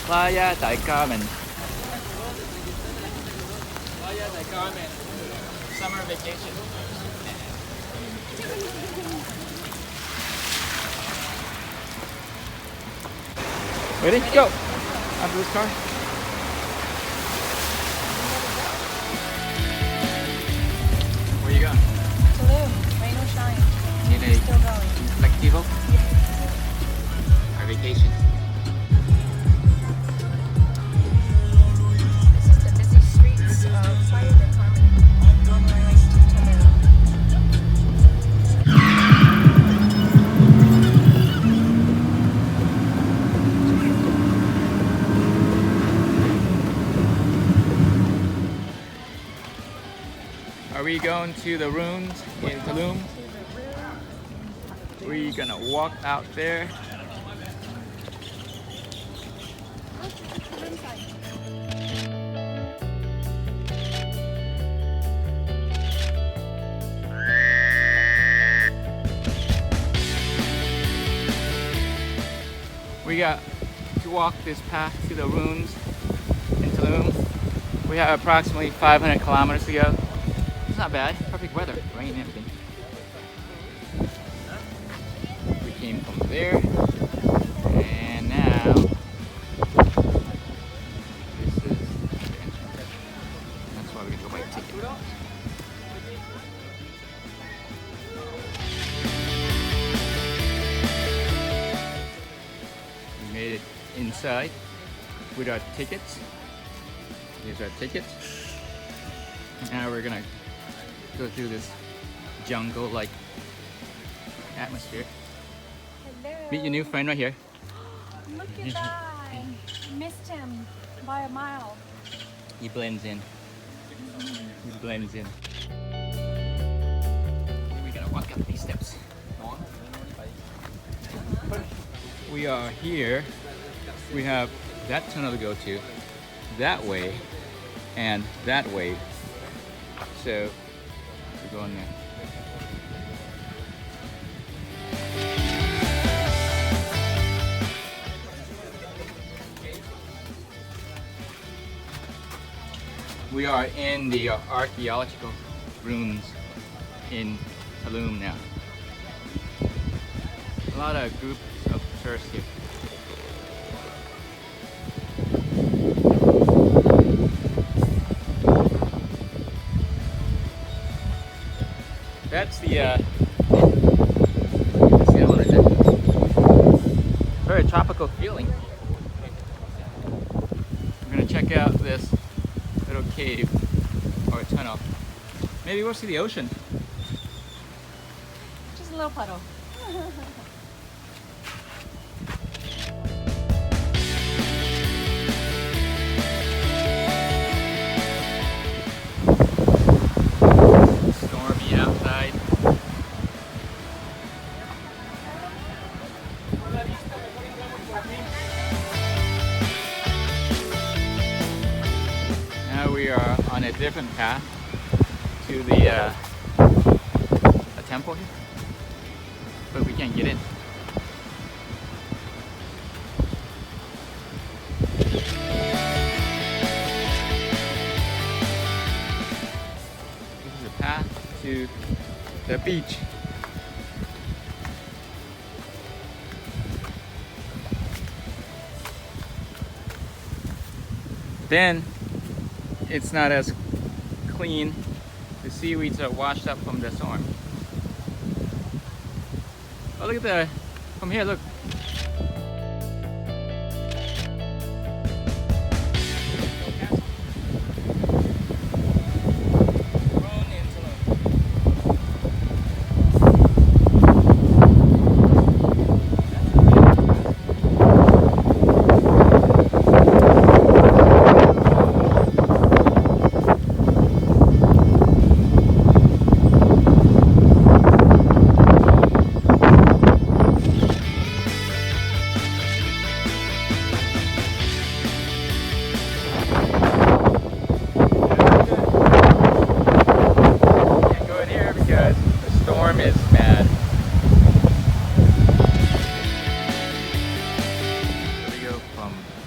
Playa del Carmen. Playa Del Carmen. Summer vacation. Ready? Go! After this car. Where you going? Tulum, rain or shine. In a Still going. colectivo? Our vacation. This is the busy streets of Playa del Carmen on my way to Tulum. Are we going to the ruins in Tulum? We're gonna walk out there. We got to walk this path to the ruins in Tulum. We have approximately 500 kilometers to go. It's not bad. Perfect weather. Rain and everything. We came from there. And now this is the entrance. That's why we're gonna go buy a ticket. We made it inside with our tickets. Here's our tickets. Now we're gonna go through this jungle-like atmosphere. Hello. Meet your new friend right here. Look at that. I missed him by a mile. He blends in. He blends in. We're gonna walk up these steps. We are here. We have that tunnel to go to, that way, and that way. So we're going there. We are in the archaeological ruins in Tulum now. A lot of groups of tourists here. That's the island right there. Very tropical feeling. We're gonna check out this little cave or tunnel. Maybe we'll see the ocean. Just a little puddle. Stormy outside. Now we are on a different path to the a temple here, but we can't get in. This is a path to the beach. Then it's not as clean. The seaweeds are washed up from the storm. Oh, look at the, from here, look.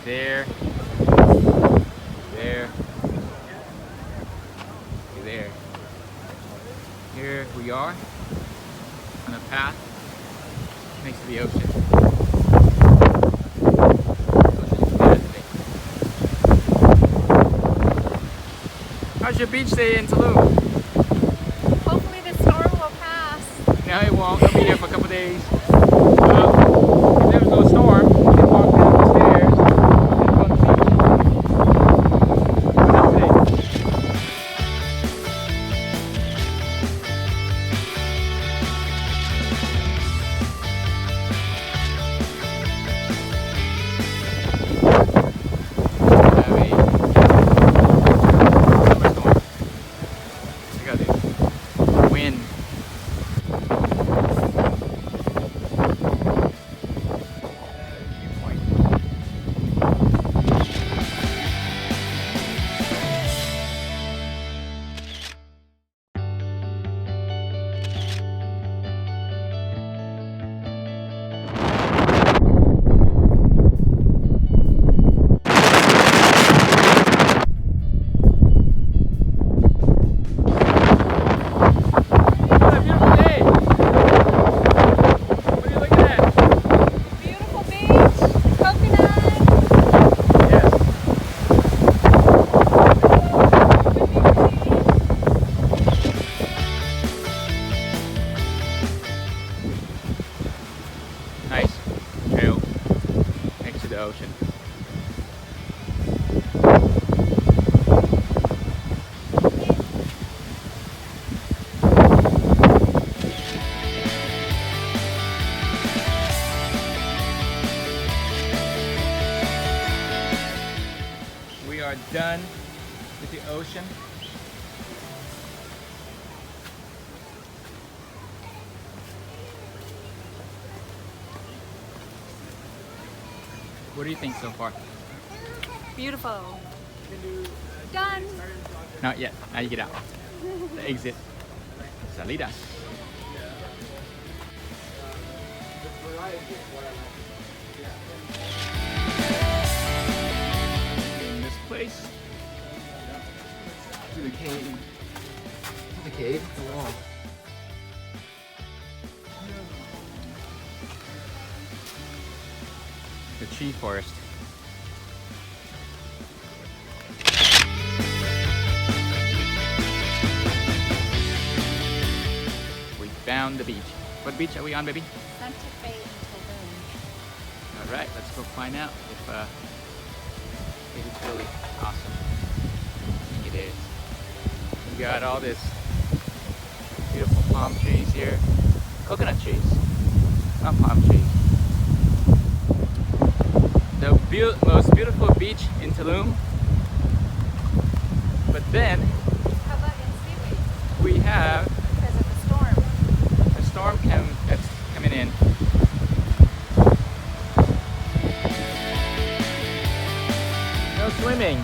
there on a path next to the ocean. How's your beach day in Tulum? Hopefully the storm will pass. No, it won't. It'll be here for a couple days. If there was no storm, we can walk down the stairs and go on the beach. But not today. Beautiful beach, coconut. Nice trail next to the ocean. We are done with the ocean. What do you think so far? Beautiful. Done. Not yet. Now you get out. The exit. Salidas. In this place. To the cave. To the cave? The wall. The tree forest. We found the beach. What beach are we on, baby? Santa Fe in Tulum. All right, let's go find out if it's really awesome. I think it is. We got all this beautiful palm trees here, coconut trees, not palm trees. The most beautiful beach in Tulum. But then How about in seaweeds? we have Because of the storm. a storm that's coming in. No swimming.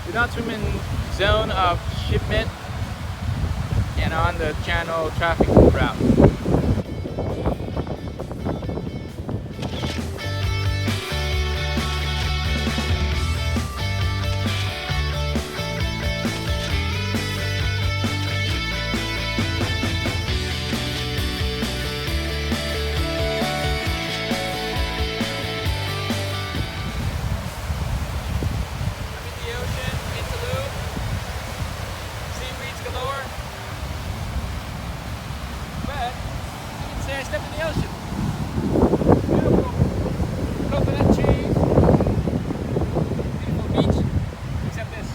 Do not swim in zone of shipment and on the channel traffic route. I stepped in the ocean. Beautiful coconut trees. Beautiful beach. Except this.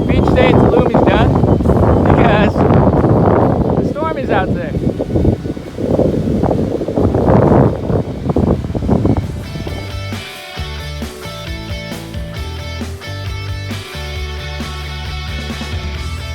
Beach day in Tulum is done because the storm is out there.